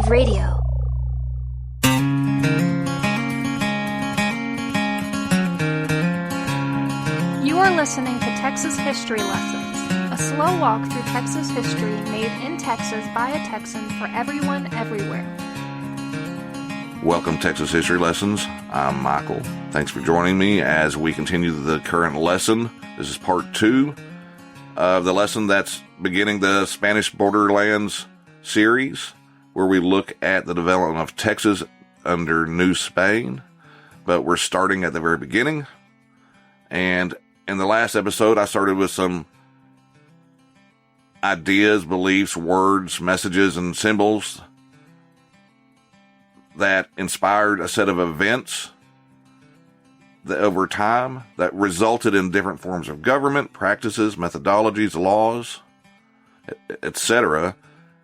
Radio. You are listening to Texas History Lessons, a slow walk through Texas history made in Texas by a Texan for everyone, everywhere. Welcome, Texas History Lessons. I'm Michael. Thanks for joining me as we continue the current lesson. This is part 2 of the lesson that's beginning the Spanish Borderlands series, where we look at the development of Texas under New Spain. But we're starting at the very beginning. And in the last episode, I started with some ideas, beliefs, words, messages, and symbols that inspired a set of events that over time that resulted in different forms of government, practices, methodologies, laws, etc.,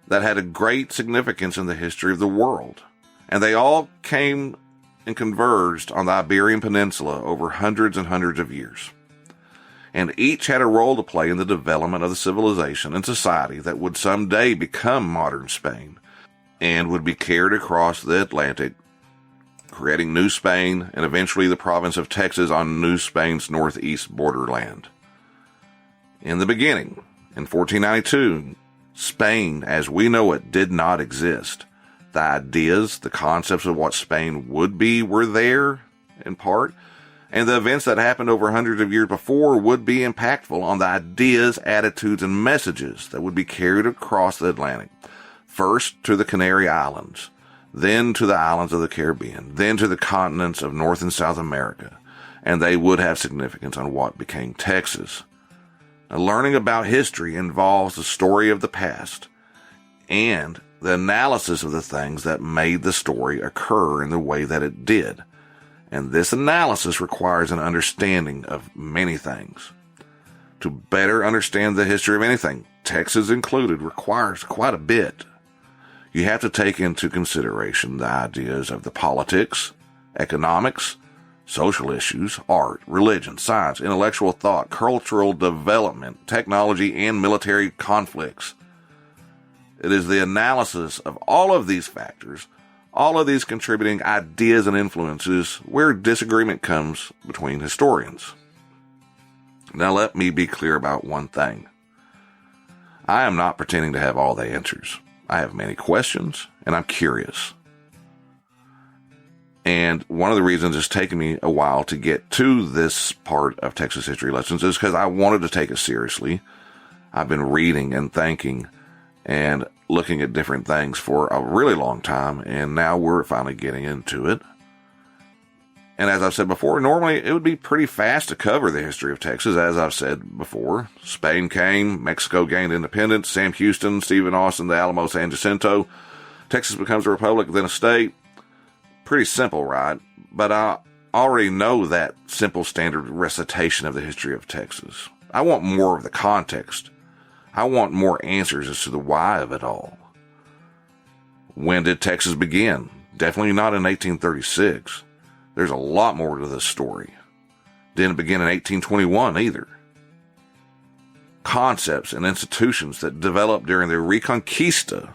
that had a great significance in the history of the world. And they all came and converged on the Iberian Peninsula over hundreds and hundreds of years. And each had a role to play in the development of the civilization and society that would someday become modern Spain and would be carried across the Atlantic, creating New Spain and eventually the province of Texas on New Spain's northeast borderland. In the beginning, in 1492, Spain as we know it did not exist. The ideas, the concepts of what Spain would be were there, in part, and the events that happened over hundreds of years before would be impactful on the ideas, attitudes, and messages that would be carried across the Atlantic. First to the Canary Islands, then to the islands of the Caribbean, then to the continents of North and South America, and they would have significance on what became Texas. Now, learning about history involves the story of the past and the analysis of the things that made the story occur in the way that it did. And this analysis requires an understanding of many things. To better understand the history of anything, Texas included, requires quite a bit. You have to take into consideration the ideas of the politics, economics, social issues, art, religion, science, intellectual thought, cultural development, technology, and military conflicts. It is the analysis of all of these factors, all of these contributing ideas and influences, where disagreement comes between historians. Now let me be clear about one thing. I am not pretending to have all the answers. I have many questions, and I'm curious. And one of the reasons it's taken me a while to get to this part of Texas History Lessons is because I wanted to take it seriously. I've been reading and thinking and looking at different things for a really long time, and now we're finally getting into it. And as I've said before, normally it would be pretty fast to cover the history of Texas. As I've said before, Spain came, Mexico gained independence, Sam Houston, Stephen Austin, the Alamo, San Jacinto, Texas becomes a republic, then a state. Pretty simple, right? But I already know that simple standard recitation of the history of Texas. I want more of the context. I want more answers as to the why of it all. When did Texas begin? Definitely not in 1836. There's a lot more to this story. Didn't begin in 1821 either. Concepts and institutions that developed during the Reconquista,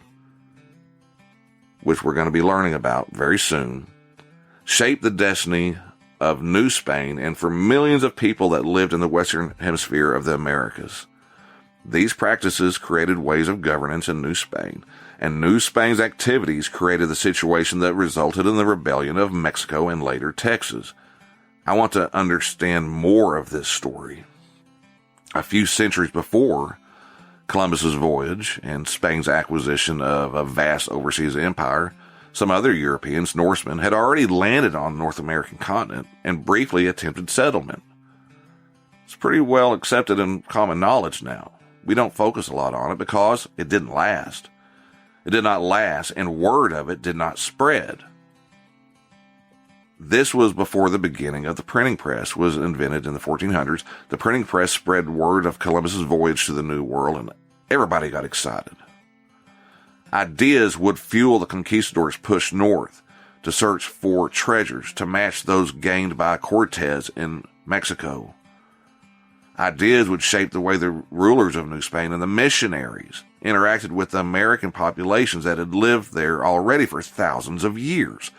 which we're going to be learning about very soon, shaped the destiny of New Spain and for millions of people that lived in the Western Hemisphere of the Americas. These practices created ways of governance in New Spain, and New Spain's activities created the situation that resulted in the rebellion of Mexico and later Texas. I want to understand more of this story. A few centuries before Columbus's voyage and Spain's acquisition of a vast overseas empire, some other Europeans, Norsemen, had already landed on the North American continent and briefly attempted settlement. It's pretty well accepted and common knowledge now. We don't focus a lot on it because it didn't last. It did not last, and word of it did not spread. This was before the beginning of the printing press was invented in the 1400s. The printing press spread word of Columbus's voyage to the New World, and everybody got excited. Ideas would fuel the conquistadors' push north to search for treasures to match those gained by Cortez in Mexico. Ideas would shape the way the rulers of New Spain and the missionaries interacted with the American populations that had lived there already for thousands of years.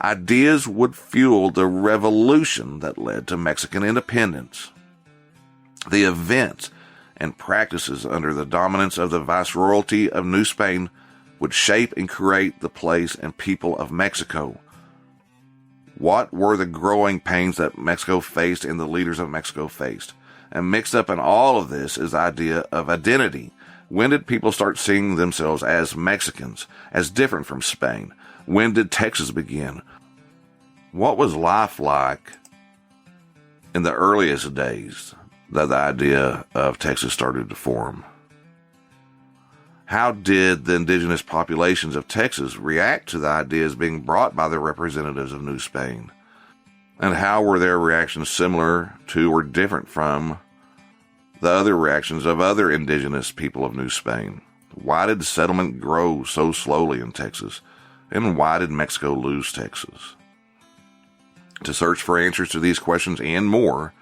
Ideas would fuel the revolution that led to Mexican independence. The events and practices under the dominance of the Viceroyalty of New Spain would shape and create the place and people of Mexico. What were the growing pains that Mexico faced and the leaders of Mexico faced? And mixed up in all of this is the idea of identity. When did people start seeing themselves as Mexicans, as different from Spain? When did Texas begin? What was life like in the earliest days that the idea of Texas started to form? How did the indigenous populations of Texas react to the ideas being brought by the representatives of New Spain? And how were their reactions similar to or different from the other reactions of other indigenous people of New Spain? Why did the settlement grow so slowly in Texas? And why did Mexico lose Texas? To search for answers to these questions and more,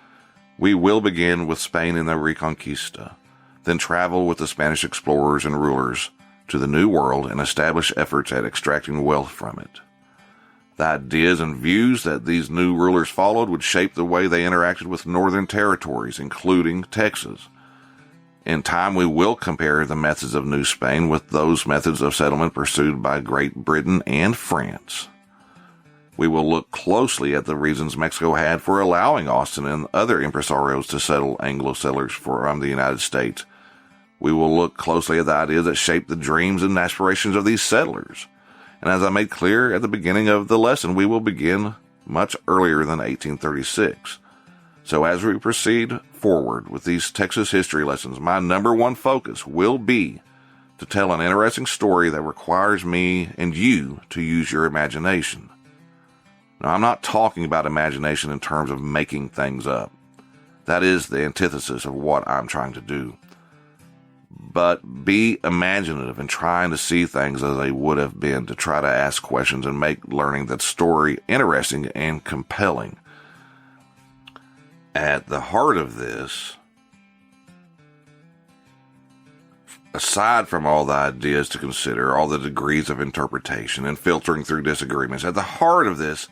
we will begin with Spain and the Reconquista, then travel with the Spanish explorers and rulers to the New World and establish efforts at extracting wealth from it. The ideas and views that these new rulers followed would shape the way they interacted with northern territories, including Texas. In time, we will compare the methods of New Spain with those methods of settlement pursued by Great Britain and France. We will look closely at the reasons Mexico had for allowing Austin and other impresarios to settle Anglo settlers from the United States. We will look closely at the ideas that shaped the dreams and aspirations of these settlers. And as I made clear at the beginning of the lesson, we will begin much earlier than 1836. So as we proceed forward with these Texas history lessons, my number one focus will be to tell an interesting story that requires me and you to use your imagination. Now, I'm not talking about imagination in terms of making things up. That is the antithesis of what I'm trying to do. But be imaginative in trying to see things as they would have been, to try to ask questions and make learning that story interesting and compelling. At the heart of this, aside from all the ideas to consider, all the degrees of interpretation and filtering through disagreements, at the heart of this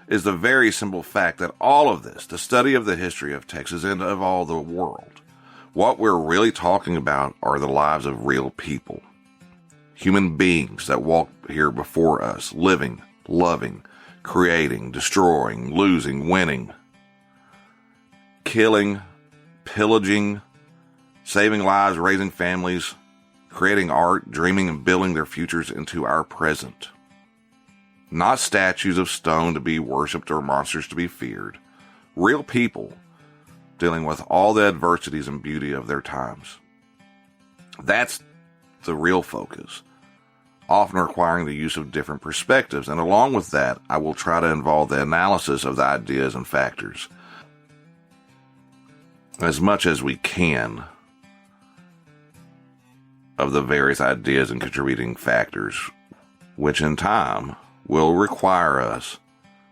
is the very simple fact that all of this, the study of the history of Texas and of all the world, what we're really talking about are the lives of real people. Human beings that walk here before us, living, loving, creating, destroying, losing, winning, killing, pillaging, saving lives, raising families, creating art, dreaming and building their futures into our present. Not statues of stone to be worshipped or monsters to be feared. Real people dealing with all the adversities and beauty of their times. That's the real focus, often requiring the use of different perspectives. And along with that, I will try to involve the analysis of the ideas and factors as much as we can of the various ideas and contributing factors, which in time will require us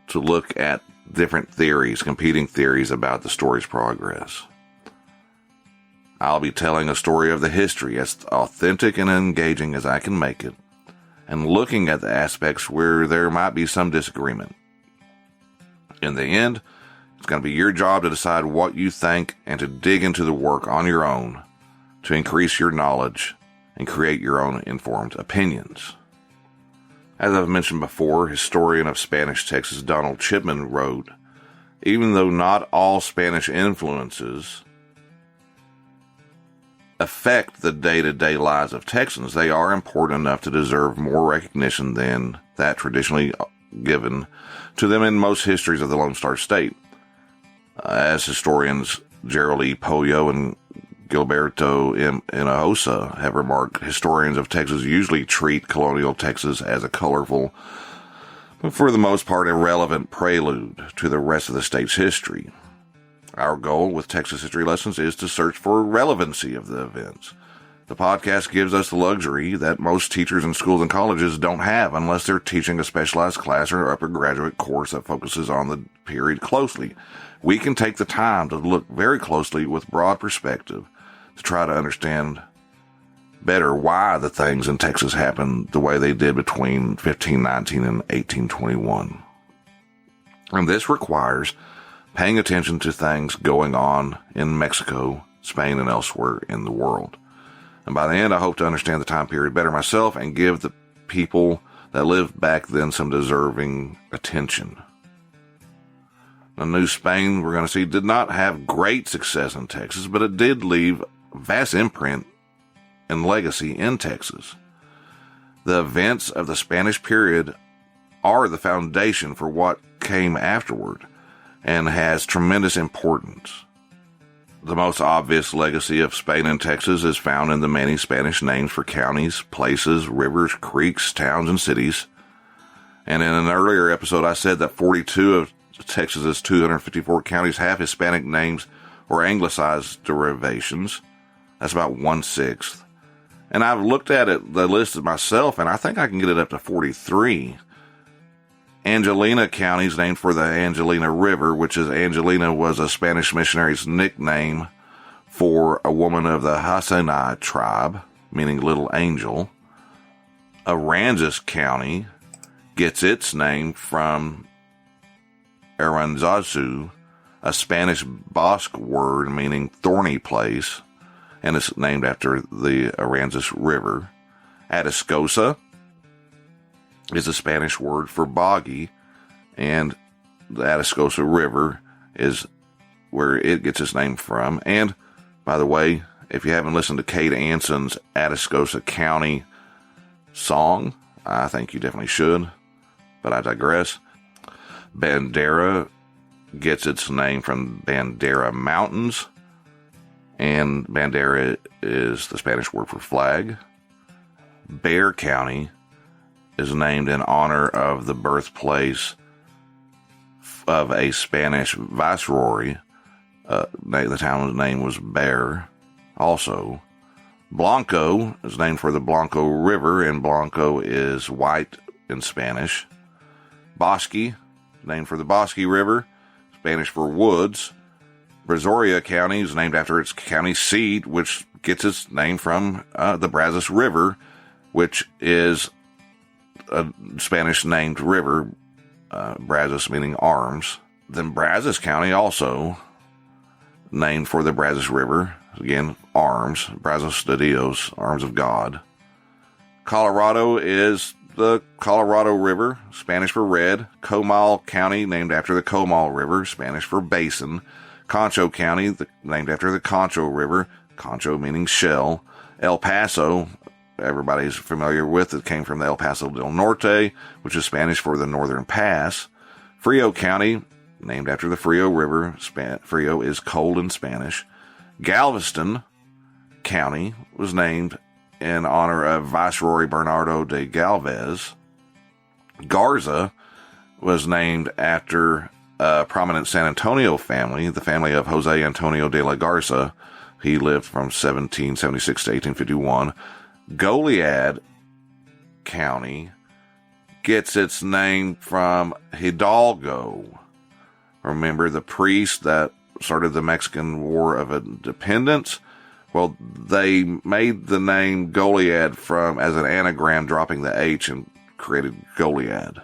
to look at different theories, competing theories about the story's progress. I'll be telling a story of the history as authentic and engaging as I can make it, and looking at the aspects where there might be some disagreement. In the end, it's going to be your job to decide what you think and to dig into the work on your own to increase your knowledge and create your own informed opinions. As I've mentioned before, historian of Spanish Texas Donald Chipman wrote, "Even though not all Spanish influences affect the day-to-day lives of Texans, they are important enough to deserve more recognition than that traditionally given to them in most histories of the Lone Star State." As historians Gerald E. Pollo and Gilberto M. Hinojosa have remarked, historians of Texas usually treat colonial Texas as a colorful, but for the most part irrelevant prelude to the rest of the state's history. Our goal with Texas History Lessons is to search for relevancy of the events, The podcast gives us the luxury that most teachers in schools and colleges don't have unless they're teaching a specialized class or upper graduate course that focuses on the period closely. We can take the time to look very closely with broad perspective to try to understand better why the things in Texas happened the way they did between 1519 and 1821. And this requires paying attention to things going on in Mexico, Spain, and elsewhere in the world. And by the end, I hope to understand the time period better myself and give the people that lived back then some deserving attention. The New Spain, we're going to see, did not have great success in Texas, but it did leave a vast imprint and legacy in Texas. The events of the Spanish period are the foundation for what came afterward and has tremendous importance. The most obvious legacy of Spain and Texas is found in the many Spanish names for counties, places, rivers, creeks, towns, and cities. And in an earlier episode, I said that 42 of Texas's 254 counties have Hispanic names or anglicized derivations. That's about 1/6. And I've looked at the list myself, and I think I can get it up to 43. Angelina County is named for the Angelina River, which is Angelina was a Spanish missionary's nickname for a woman of the Hasinai tribe, meaning little angel. Aransas County gets its name from Aranzazu, a Spanish Basque word meaning thorny place, and it's named after the Aransas River. Atascosa is a Spanish word for boggy, and the Atascosa River is where it gets its name from. And, by the way, if you haven't listened to Kade Anson's Atascosa County song, I think you definitely should, but I digress. Bandera gets its name from Bandera Mountains, and Bandera is the Spanish word for flag. Bexar County is named in honor of the birthplace of a Spanish viceroy. The town's name was Bexar. Also, Blanco is named for the Blanco River, and Blanco is white in Spanish. Bosque, named for the Bosque River, Spanish for woods. Brazoria County is named after its county seat, which gets its name from the Brazos River, which is a Spanish-named river, Brazos meaning arms. Then Brazos County also named for the Brazos River, again, arms, Brazos de Dios, arms of God. Colorado is the Colorado River, Spanish for red. Comal County, named after the Comal River, Spanish for basin. Concho County, named after the Concho River, Concho meaning shell. El Paso, everybody's familiar with, it came from the El Paso del Norte, which is Spanish for the Northern Pass. Frio County, named after the Frio River, Frio is cold in Spanish. Galveston County was named in honor of Viceroy Bernardo de Galvez. Garza was named after a prominent San Antonio family, the family of Jose Antonio de la Garza. He lived from 1776 to 1851. Goliad County gets its name from Hidalgo. Remember the priest that started the Mexican War of Independence? Well, they made the name Goliad as an anagram, dropping the H, and created Goliad.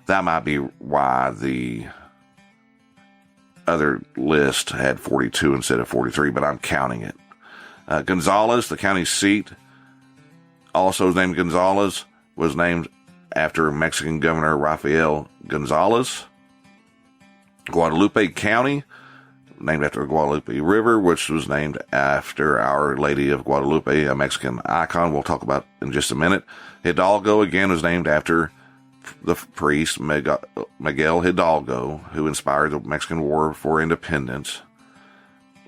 That might be why the other list had 42 instead of 43, but I'm counting it. Gonzales, the county seat, also named Gonzales, was named after Mexican Governor Rafael Gonzales. Guadalupe County, named after the Guadalupe River, which was named after Our Lady of Guadalupe, a Mexican icon we'll talk about in just a minute. Hidalgo, again, was named after the priest Miguel Hidalgo, who inspired the Mexican War for Independence.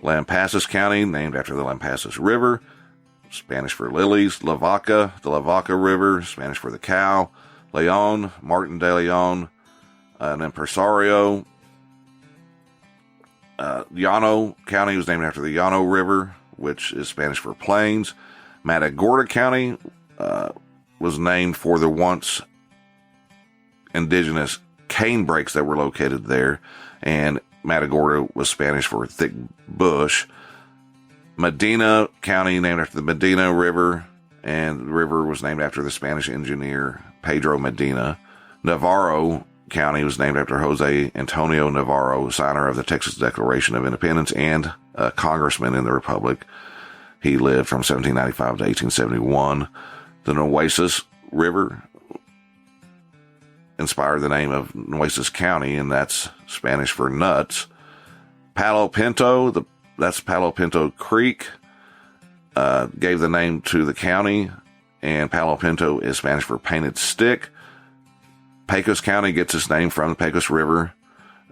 Lampasas County, named after the Lampasas River, Spanish for lilies. La Vaca, the La Vaca River, Spanish for the cow. Leon, Martin de Leon, an impresario. Llano County was named after the Llano River, which is Spanish for plains. Matagorda County was named for the once indigenous cane brakes that were located there, and Matagorda was Spanish for thick bush. Medina County, named after the Medina River, and the river was named after the Spanish engineer Pedro Medina. Navarro County was named after Jose Antonio Navarro, signer of the Texas Declaration of Independence and a congressman in the Republic. He lived from 1795 to 1871. The Nueces River inspired the name of Nueces County, and that's Spanish for nuts. Palo Pinto, that's Palo Pinto Creek, gave the name to the county, and Palo Pinto is Spanish for painted stick. Pecos County gets its name from the Pecos River,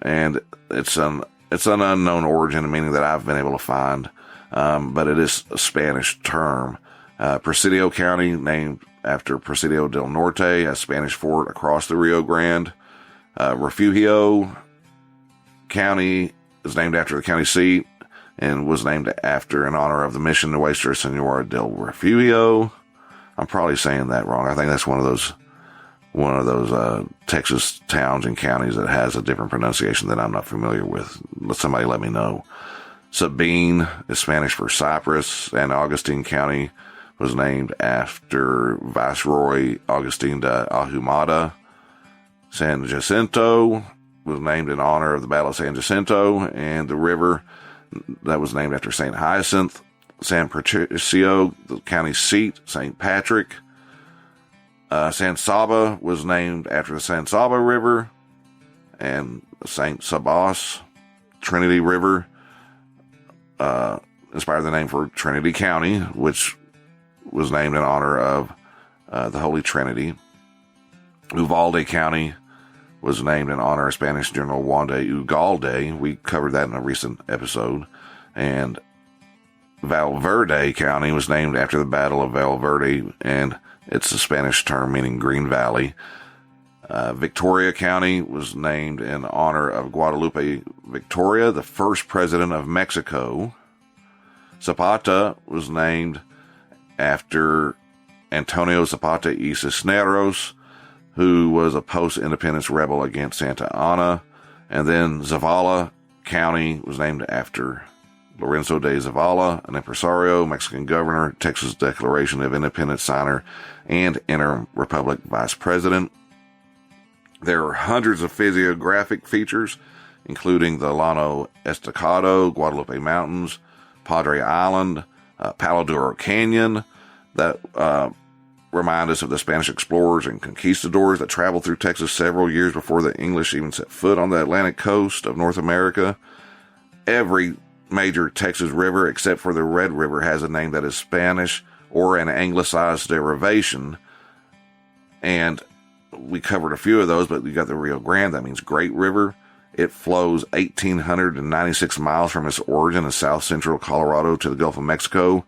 and it's an unknown origin, meaning that I've been able to find, but it is a Spanish term. Presidio County, named after Presidio del Norte, a Spanish fort across the Rio Grande. Refugio County is named after the county seat and was named after in honor of the Mission Nuestra Senora del Refugio. I'm probably saying that wrong. I think that's one of those Texas towns and counties that has a different pronunciation that I'm not familiar with. Somebody let me know. Sabine is Spanish for Cyprus. San Augustine County was named after Viceroy Agustin de Ahumada. San Jacinto was named in honor of the Battle of San Jacinto, and the river that was named after St. Hyacinth. San Patricio, the county seat, St. Patrick. San Saba was named after the San Saba River, and St. Sabas, Trinity River, inspired the name for Trinity County, which was named in honor of the Holy Trinity. Uvalde County was named in honor of Spanish General Juan de Ugalde. We covered that in a recent episode. And Valverde County was named after the Battle of Valverde, and it's a Spanish term meaning Green Valley. Victoria County was named in honor of Guadalupe Victoria, the first president of Mexico. Zapata was named after Antonio Zapata y Cisneros, who was a post-independence rebel against Santa Anna. And then Zavala County was named after Lorenzo de Zavala, an impresario, Mexican governor, Texas Declaration of Independence signer, and interim republic vice president. There are hundreds of physiographic features, including the Llano Estacado, Guadalupe Mountains, Padre Island, Palo Duro Canyon, that remind us of the Spanish explorers and conquistadors that traveled through Texas several years before the English even set foot on the Atlantic coast of North America. Every major Texas river, except for the Red River, has a name that is Spanish or an anglicized derivation. And we covered a few of those, but you got the Rio Grande, that means Great River. It flows 1,896 miles from its origin in south central Colorado to the Gulf of Mexico.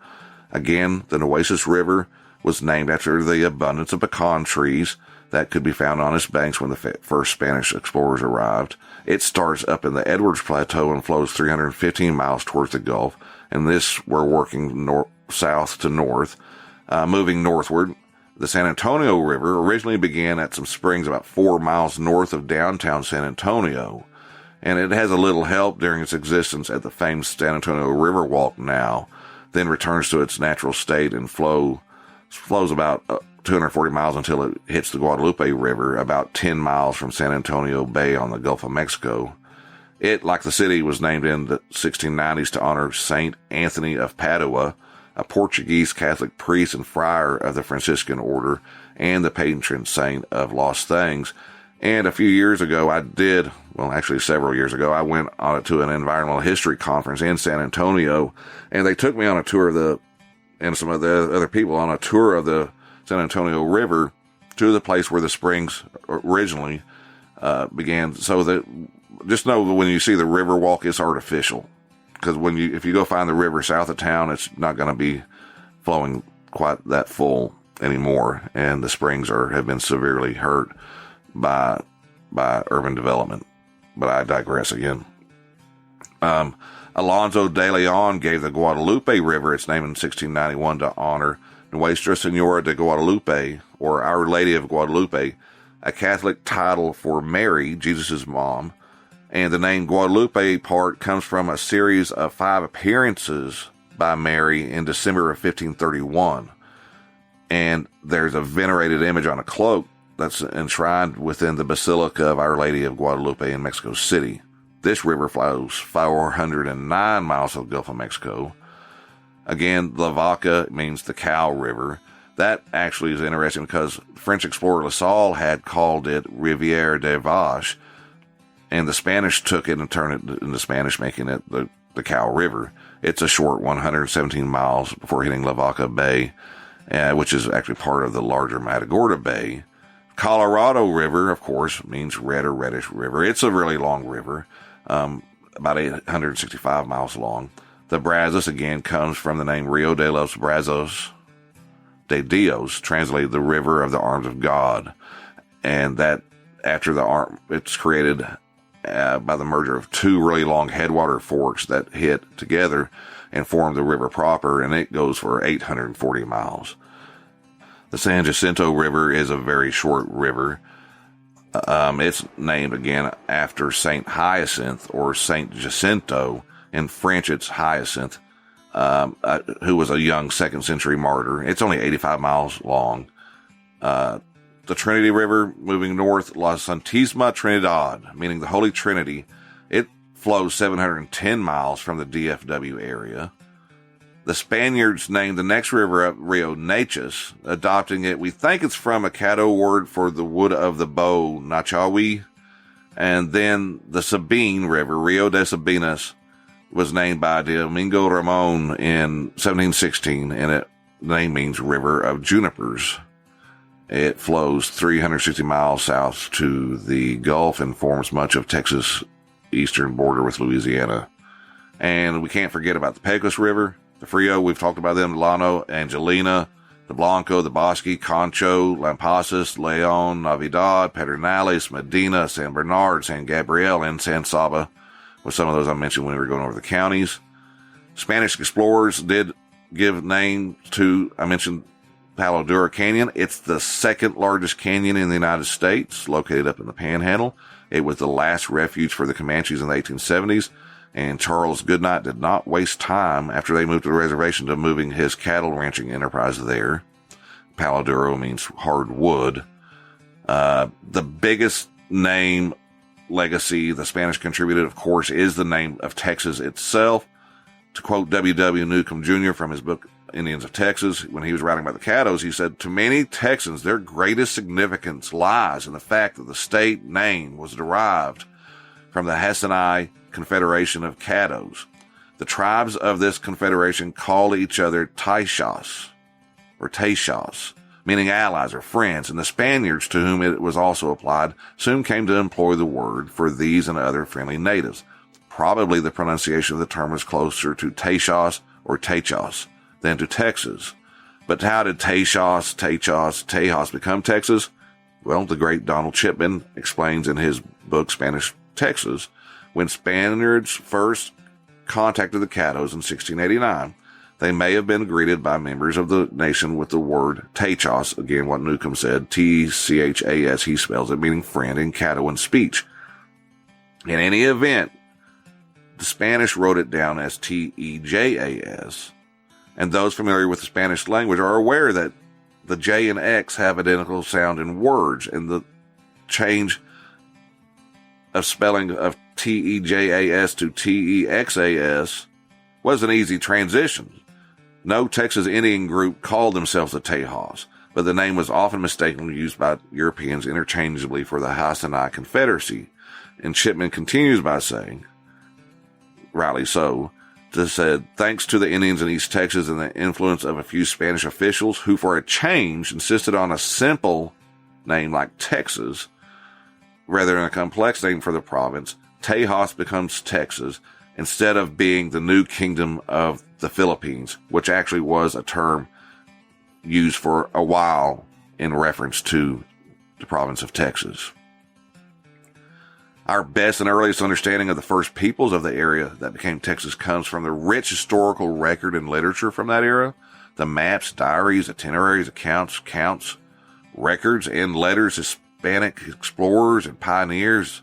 Again, the Nueces River was named after the abundance of pecan trees that could be found on its banks when the first Spanish explorers arrived. It starts up in the Edwards Plateau and flows 315 miles towards the Gulf, and this we're working south to north. Moving northward, the San Antonio River originally began at some springs about 4 miles north of downtown San Antonio, and it has a little help during its existence at the famed San Antonio River Walk now, then returns to its natural state and flows about 240 miles until it hits the Guadalupe River, about 10 miles from San Antonio Bay on the Gulf of Mexico. It, like the city, was named in the 1690s to honor Saint Anthony of Padua, a Portuguese Catholic priest and friar of the Franciscan order, and the patron saint of lost things. And a few years ago, several years ago, I went to an environmental history conference in San Antonio, and they took me on a tour and some of the other people on a tour of the San Antonio River to the place where the springs originally began. So that just know that when you see the river walk, it's artificial. Because if you go find the river south of town, it's not going to be flowing quite that full anymore, and the springs have been severely hurt by urban development. But I digress again. Alonso de Leon gave the Guadalupe River its name in 1691 to honor Nuestra Senora de Guadalupe, or Our Lady of Guadalupe, a Catholic title for Mary, Jesus' mom. And the name Guadalupe part comes from a series of 5 appearances by Mary in December of 1531. And there's a venerated image on a cloak that's enshrined within the Basilica of Our Lady of Guadalupe in Mexico City. This river flows 409 miles to the Gulf of Mexico. Again, La Vaca means the cow river. That actually is interesting because French explorer La Salle had called it Rivière des Vaches, and the Spanish took it and turned it into Spanish, making it the Cow River. It's a short 117 miles before hitting La Vaca Bay, which is actually part of the larger Matagorda Bay. Colorado River, of course, means red or reddish river. It's a really long river, about 865 miles long. The Brazos, again, comes from the name Rio de los Brazos de Dios, translated the river of the arms of God. And that, after it's created by the merger of 2 really long headwater forks that hit together and form the river proper, and it goes for 840 miles. The San Jacinto River is a very short river. It's named, again, after Saint Hyacinth, or Saint Jacinto. In French, it's Hyacinth, who was a young 2nd century martyr. It's only 85 miles long. The Trinity River, moving north, La Santísima Trinidad, meaning the Holy Trinity, it flows 710 miles from the DFW area. The Spaniards named the next river up Rio Nachas, adopting it. We think it's from a Caddo word for the wood of the bow, Nachawi. And then the Sabine River, Rio de Sabinas, was named by Domingo Ramon in 1716, and the name means River of Junipers. It flows 360 miles south to the Gulf and forms much of Texas' eastern border with Louisiana. And we can't forget about the Pecos River, the Frio, we've talked about them, Llano, Angelina, the Blanco, the Bosque, Concho, Lampasas, Leon, Navidad, Pedernales, Medina, San Bernard, San Gabriel, and San Saba, with some of those I mentioned when we were going over the counties. Spanish explorers did give name to, I mentioned, Palo Duro Canyon. It's the 2nd largest canyon in the United States, located up in the Panhandle. It was the last refuge for the Comanches in the 1870s, and Charles Goodnight did not waste time after they moved to the reservation to moving his cattle ranching enterprise there. Palo Duro means hard wood. The biggest name legacy the Spanish contributed, of course, is the name of Texas itself. To quote W.W. Newcomb Jr. from his book Indians of Texas, when he was writing about the Caddos, he said, "To many Texans, their greatest significance lies in the fact that the state name was derived from the Hasinai Confederation of Caddos. The tribes of this confederation called each other Taishas, or Taishas, meaning allies or friends, and the Spaniards, to whom it was also applied, soon came to employ the word for these and other friendly natives. Probably the pronunciation of the term was closer to Taishas or Techas than to Texas. But how did Taishas, Techas, Tejas become Texas? Well, the great Donald Chipman explains in his book Spanish Texas, when Spaniards first contacted the Caddos in 1689, they may have been greeted by members of the nation with the word Techas, again what Newcomb said, T-C-H-A-S, he spells it, meaning friend in Caddoan speech. In any event, the Spanish wrote it down as T-E-J-A-S, and those familiar with the Spanish language are aware that the J and X have identical sound in words, and the change of spelling of T-E-J-A-S to T-E-X-A-S was an easy transition. No Texas Indian group called themselves the Tejas, but the name was often mistakenly used by Europeans interchangeably for the Hasinai Confederacy. And Chipman continues by saying, rightly so, said, thanks to the Indians in East Texas and the influence of a few Spanish officials who for a change insisted on a simple name like Texas, rather than a complex name for the province, Tejas becomes Texas instead of being the new kingdom of the Philippines, which actually was a term used for a while in reference to the province of Texas. Our best and earliest understanding of the first peoples of the area that became Texas comes from the rich historical record and literature from that era. The maps, diaries, itineraries, accounts, records, and letters of Hispanic explorers and pioneers,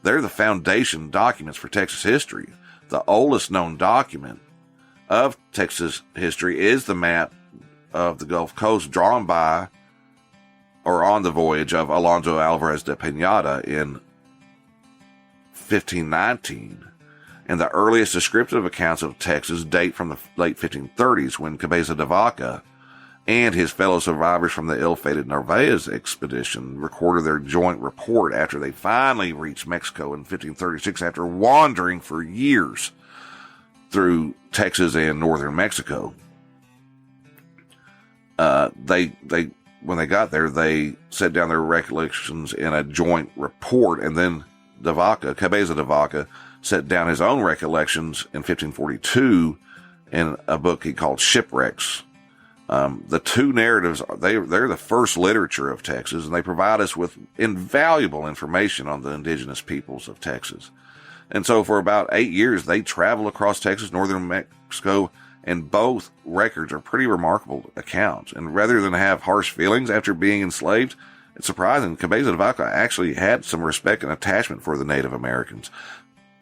they're the foundation documents for Texas history. The oldest known document of Texas history is the map of the Gulf Coast drawn by or on the voyage of Alonso Alvarez de Pineda in 1519. And the earliest descriptive accounts of Texas date from the late 1530s, when Cabeza de Vaca and his fellow survivors from the ill-fated Narvaez expedition recorded their joint report after they finally reached Mexico in 1536 after wandering for years through Texas and northern Mexico. When they got there, they set down their recollections in a joint report, and then Cabeza de Vaca, set down his own recollections in 1542 in a book he called Shipwrecks. The two narratives, they're the first literature of Texas, and they provide us with invaluable information on the indigenous peoples of Texas. And so for about 8 years, they travel across Texas, northern Mexico, and both records are pretty remarkable accounts. And rather than have harsh feelings after being enslaved, it's surprising, Cabeza de Vaca actually had some respect and attachment for the Native Americans.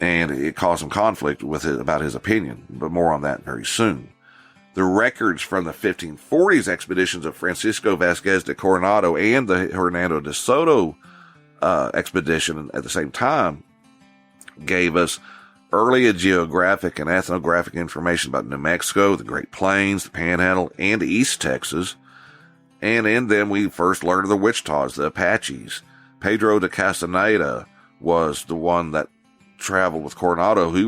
And it caused some conflict with it about his opinion, but more on that very soon. The records from the 1540s expeditions of Francisco Vasquez de Coronado and the Hernando de Soto expedition at the same time gave us early geographic and ethnographic information about New Mexico, the Great Plains, the Panhandle, and East Texas. And in them, we first learned of the Wichitas, the Apaches. Pedro de Castaneda was the one that traveled with Coronado. He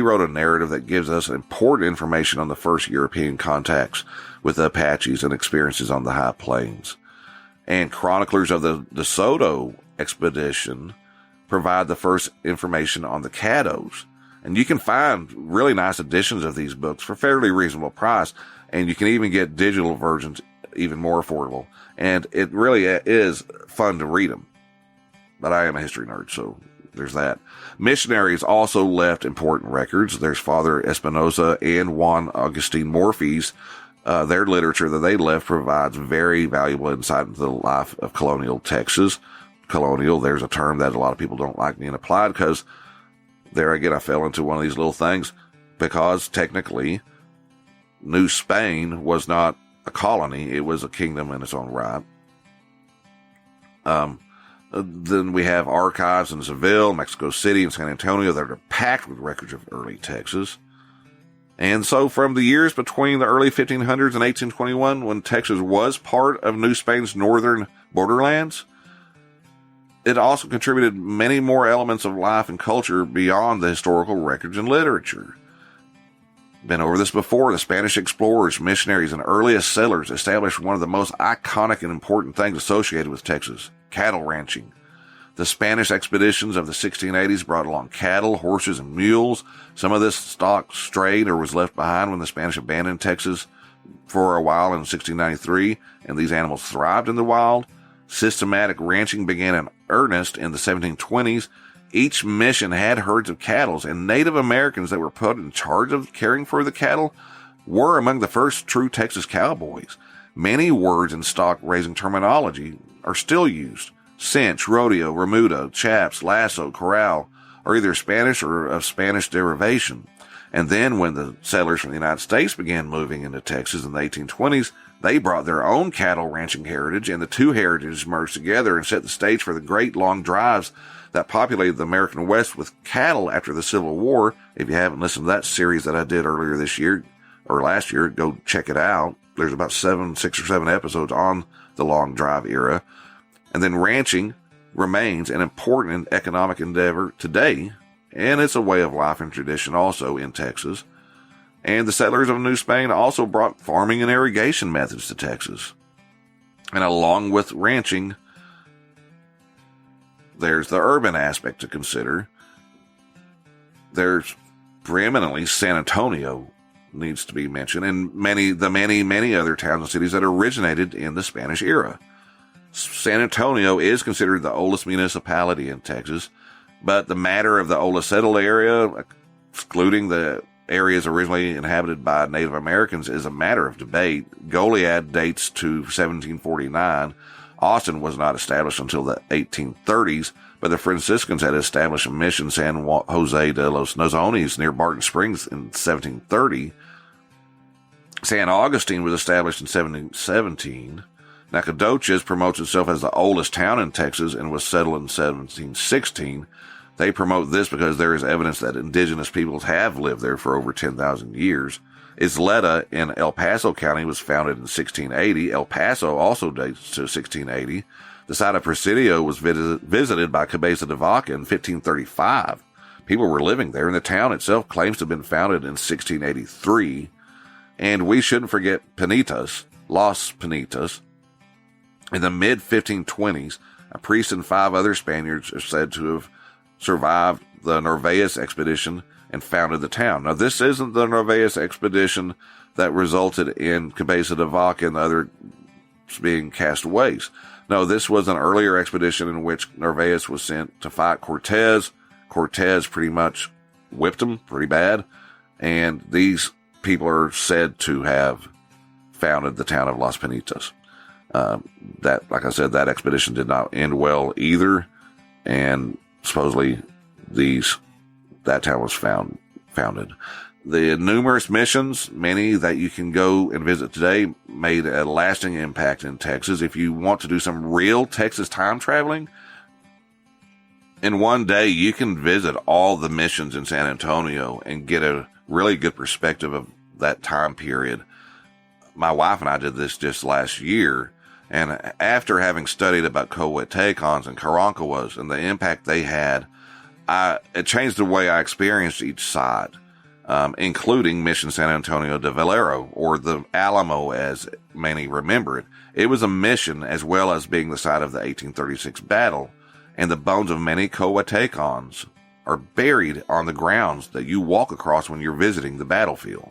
wrote a narrative that gives us important information on the first European contacts with the Apaches and experiences on the high plains. And chroniclers of the De Soto expedition provide the first information on the Caddos. And you can find really nice editions of these books for fairly reasonable price, and you can even get digital versions even more affordable. And it really is fun to read them. But I am a history nerd, so there's that. Missionaries also left important records. There's Father Espinosa and Juan Agustin Morphy's. Their literature that they left provides very valuable insight into the life of colonial Texas. Colonial, there's a term that a lot of people don't like being applied because there again, I fell into one of these little things because technically New Spain was not a colony. It was a kingdom in its own right. Then we have archives in Seville, Mexico City, and San Antonio that are packed with records of early Texas. And so from the years between the early 1500s and 1821, when Texas was part of New Spain's northern borderlands, it also contributed many more elements of life and culture beyond the historical records and literature. Been over this before. The Spanish explorers, missionaries, and earliest settlers established one of the most iconic and important things associated with Texas: cattle ranching. The Spanish expeditions of the 1680s brought along cattle, horses, and mules. Some of this stock strayed or was left behind when the Spanish abandoned Texas for a while in 1693, and these animals thrived in the wild. Systematic ranching began in earnest in the 1720s. Each mission had herds of cattle, and Native Americans that were put in charge of caring for the cattle were among the first true Texas cowboys. Many words in stock raising terminology are still used. Cinch, rodeo, remuda, chaps, lasso, corral are either Spanish or of Spanish derivation. And then when the settlers from the United States began moving into Texas in the 1820s, they brought their own cattle ranching heritage, and the two heritages merged together and set the stage for the great long drives that populated the American West with cattle after the Civil War. If you haven't listened to that series that I did earlier this year, or last year, go check it out. There's about 6 or 7 episodes on the long drive era. And then ranching remains an important economic endeavor today, and it's a way of life and tradition also in Texas. And the settlers of New Spain also brought farming and irrigation methods to Texas. And along with ranching, there's the urban aspect to consider. There's preeminently San Antonio needs to be mentioned, and many other towns and cities that originated in the Spanish era. San Antonio is considered the oldest municipality in Texas, but the matter of the oldest settled area, excluding the areas originally inhabited by Native Americans is a matter of debate. Goliad dates to 1749. Austin was not established until the 1830s, but the Franciscans had established a mission, San Jose de los Nozones, near Barton Springs in 1730. San Augustine was established in 1717. Nacogdoches promotes itself as the oldest town in Texas and was settled in 1716. They promote this because there is evidence that indigenous peoples have lived there for over 10,000 years. Isleta in El Paso County was founded in 1680. El Paso also dates to 1680. The site of Presidio was visited by Cabeza de Vaca in 1535. People were living there, and the town itself claims to have been founded in 1683. And we shouldn't forget Penitas, Los Penitas. In the mid-1520s, a priest and 5 other Spaniards are said to have survived the Narvaez expedition and founded the town. Now, this isn't the Narvaez expedition that resulted in Cabeza de Vaca and the others being castaways. No, this was an earlier expedition in which Narvaez was sent to fight Cortez. Cortez pretty much whipped him pretty bad, and these people are said to have founded the town of Los Penitas. That, like I said, that expedition did not end well either, and supposedly that town was founded. The numerous missions, many that you can go and visit today, made a lasting impact in Texas. If you want to do some real Texas time traveling, in one day you can visit all the missions in San Antonio and get a really good perspective of that time period. My wife and I did this just last year, and after having studied about Coatecans and Caroncawas and the impact they had, it changed the way I experienced each site, including Mission San Antonio de Valero, or the Alamo as many remember it. It was a mission as well as being the site of the 1836 battle, and the bones of many Coatecans are buried on the grounds that you walk across when you're visiting the battlefield.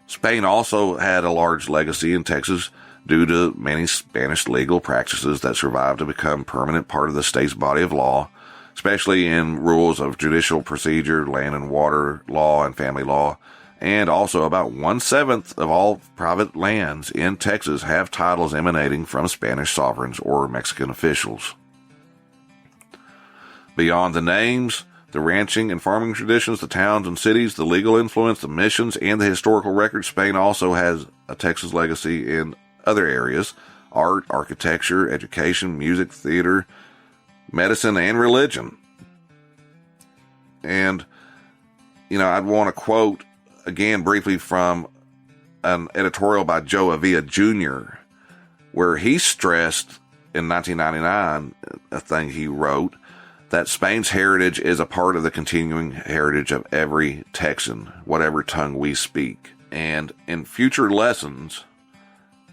Spain also had a large legacy in Texas due to many Spanish legal practices that survived to become permanent part of the state's body of law, especially in rules of judicial procedure, land and water law, and family law. And also about 1/7 of all private lands in Texas have titles emanating from Spanish sovereigns or Mexican officials. Beyond the names, the ranching and farming traditions, the towns and cities, the legal influence, the missions, and the historical records, Spain also has a Texas legacy in other areas: art, architecture, education, music, theater, medicine, and religion. And, I'd want to quote again briefly from an editorial by Joe Avila Jr., where he stressed in 1999, a thing he wrote, that Spain's heritage is a part of the continuing heritage of every Texan, whatever tongue we speak. And in future lessons,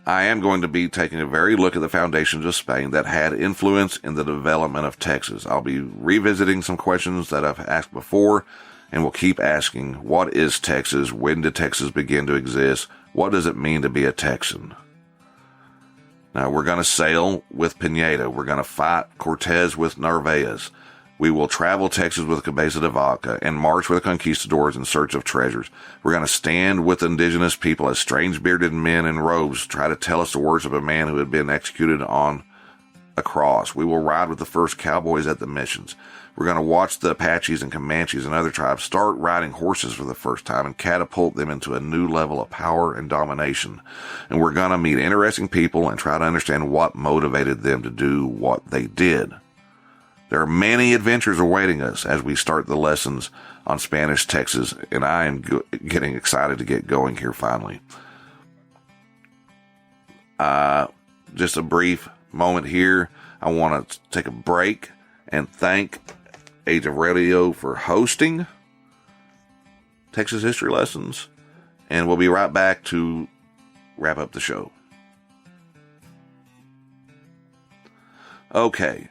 I am going to be taking a very look at the foundations of Spain that had influence in the development of Texas. I'll be revisiting some questions that I've asked before, and we'll keep asking, what is Texas? When did Texas begin to exist? What does it mean to be a Texan? Now, we're going to sail with Pineda. We're going to fight Cortez with Narvaez. We will travel Texas with Cabeza de Vaca and march with the conquistadors in search of treasures. We're going to stand with indigenous people as strange bearded men in robes try to tell us the words of a man who had been executed on a cross. We will ride with the first cowboys at the missions. We're going to watch the Apaches and Comanches and other tribes start riding horses for the first time and catapult them into a new level of power and domination. And we're going to meet interesting people and try to understand what motivated them to do what they did. There are many adventures awaiting us as we start the lessons on Spanish Texas, and I am getting excited to get going here finally. Just a brief moment here. I want to take a break and thank Age of Radio for hosting Texas History Lessons, and we'll be right back to wrap up the show. Okay.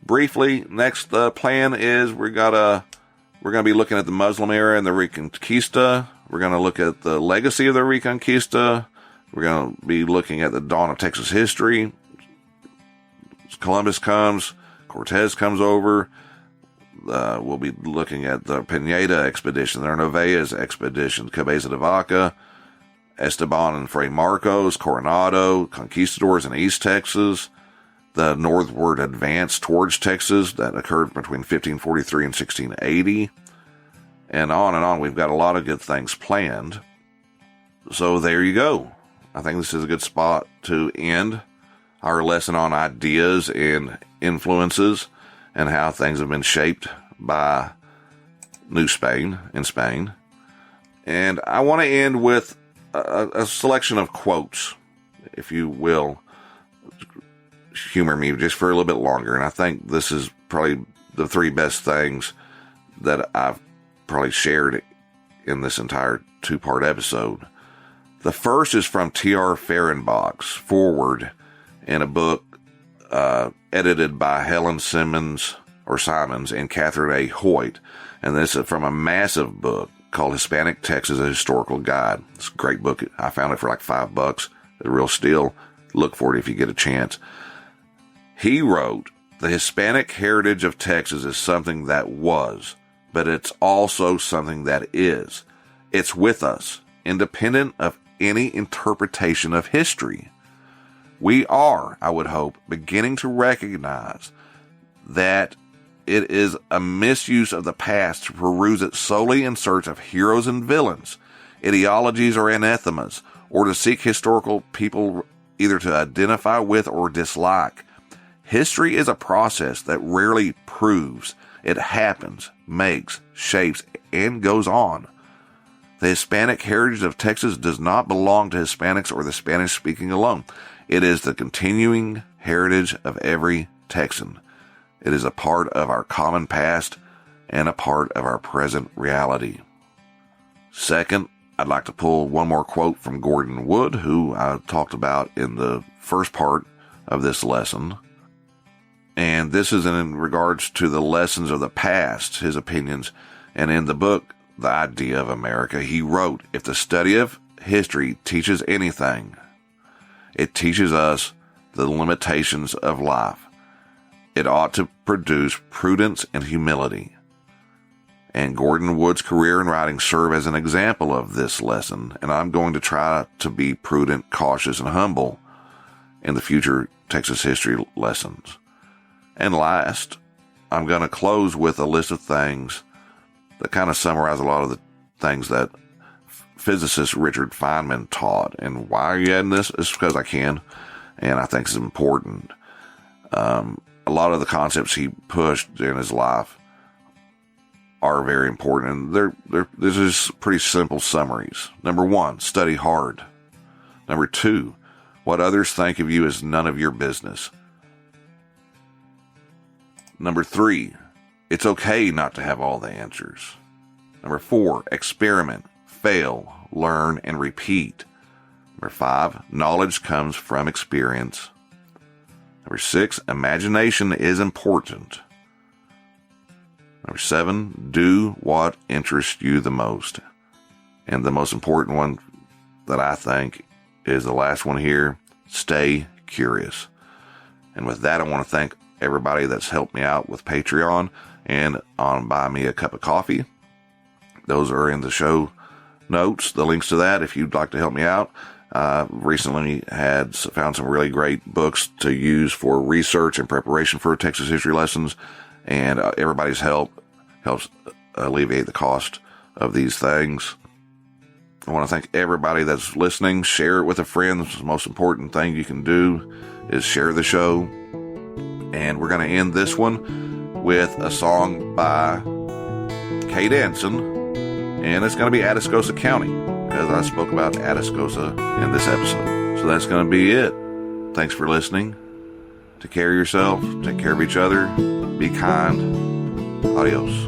Briefly, next plan is we're gonna be looking at the Muslim era and the Reconquista. We're gonna look at the legacy of the Reconquista. We're gonna be looking at the dawn of Texas history. Columbus comes, Cortez comes over, We'll be looking at the Pineda expedition, the Narvaez expedition, Cabeza de Vaca, Esteban and Fray Marcos, Coronado, conquistadors in East Texas, the northward advance towards Texas that occurred between 1543 and 1680, and on. We've got a lot of good things planned. So there you go. I think this is a good spot to end our lesson on ideas and influences and how things have been shaped by New Spain in Spain. And I want to end with a selection of quotes, if you will, humor me just for a little bit longer. And I think this is probably the three best things that I've probably shared in this entire two-part episode. The first is from T.R. Fehrenbach's Forward in a book edited by Helen Simons and Catherine A. Hoyet. And this is from a massive book called Hispanic Texas, A Historical Guide. It's a great book. I found it for like $5. It's a real steal. Look for it if you get a chance. He wrote, "The Hispanic heritage of Texas is something that was, but it's also something that is. It's with us, independent of any interpretation of history. We are, I would hope, beginning to recognize that it is a misuse of the past to peruse it solely in search of heroes and villains, ideologies or anathemas, or to seek historical people either to identify with or dislike. History is a process that rarely proves. It happens, makes, shapes, and goes on. The Hispanic heritage of Texas does not belong to Hispanics or the Spanish-speaking alone. It is the continuing heritage of every Texan. It is a part of our common past and a part of our present reality." Second, I'd like to pull one more quote from Gordon Wood, who I talked about in the first part of this lesson. And this is in regards to the lessons of the past, his opinions. And in the book, The Idea of America, he wrote, "If the study of history teaches anything, it teaches us the limitations of life. It ought to produce prudence and humility." And Gordon Wood's career and writing serve as an example of this lesson, and I'm going to try to be prudent, cautious, and humble in the future Texas history lessons. And last, I'm going to close with a list of things that kind of summarize a lot of the things that physicist Richard Feynman taught. And why are you adding this? It's because I can, and I think it's important. A lot of the concepts he pushed in his life are very important, and this is pretty simple summaries. Number 1, study hard. Number 2, what others think of you is none of your business. Number 3, it's okay not to have all the answers. Number 4, experiment, fail, learn, and repeat. Number 5, knowledge comes from experience. Number 6, imagination is important. Number 7, do what interests you the most. And the most important one that I think is the last one here, stay curious. And with that, I want to thank everybody that's helped me out with Patreon and on Buy Me a Cup of Coffee. Those are in the show notes, the links to that if you'd like to help me out. Recently found some really great books to use for research and preparation for Texas history lessons, and everybody's help helps alleviate the cost of these things. I want to thank everybody that's listening. Share it with a friend. The most important thing you can do is share the show. And we're going to end this one with a song by Kade Anson, and it's going to be Atascosa County, because I spoke about Atascosa in this episode. So that's going to be it. Thanks for listening. Take care of yourself. Take care of each other. Be kind. Adios.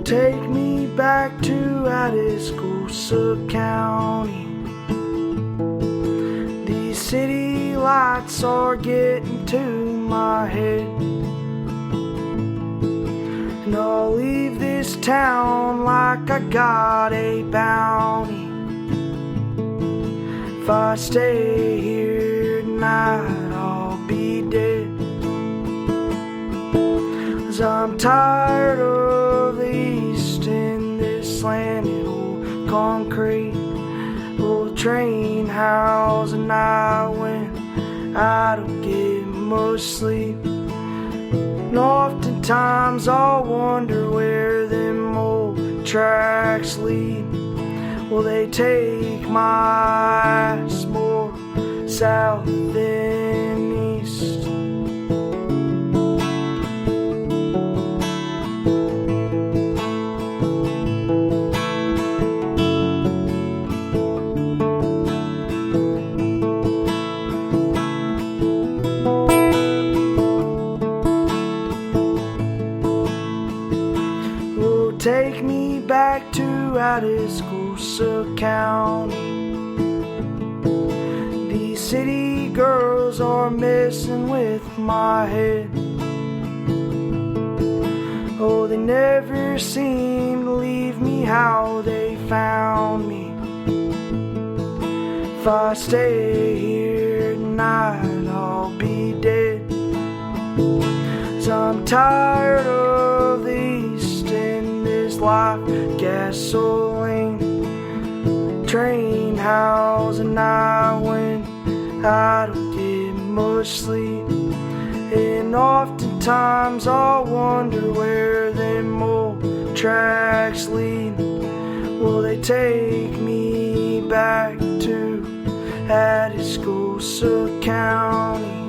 Take me back to Atascosa County. These city lights are getting to my head. And I'll leave this town like I got a bounty. If I stay here tonight, I'll be dead. 'Cause I'm tired of the East in this slanted old concrete, old train house at night when I don't get much sleep. And oftentimes I'll wonder where them old tracks lead. Will they take my ass more south than east? Take me back to Atascosa County. These city girls are messing with my head. Oh, they never seem to leave me how they found me. If I stay here tonight, I'll be dead. 'Cause I'm tired of these life, gasoline, train house at night when I don't get much sleep. And oftentimes I'll wonder where them old tracks lead. Will they take me back to Atascosa County?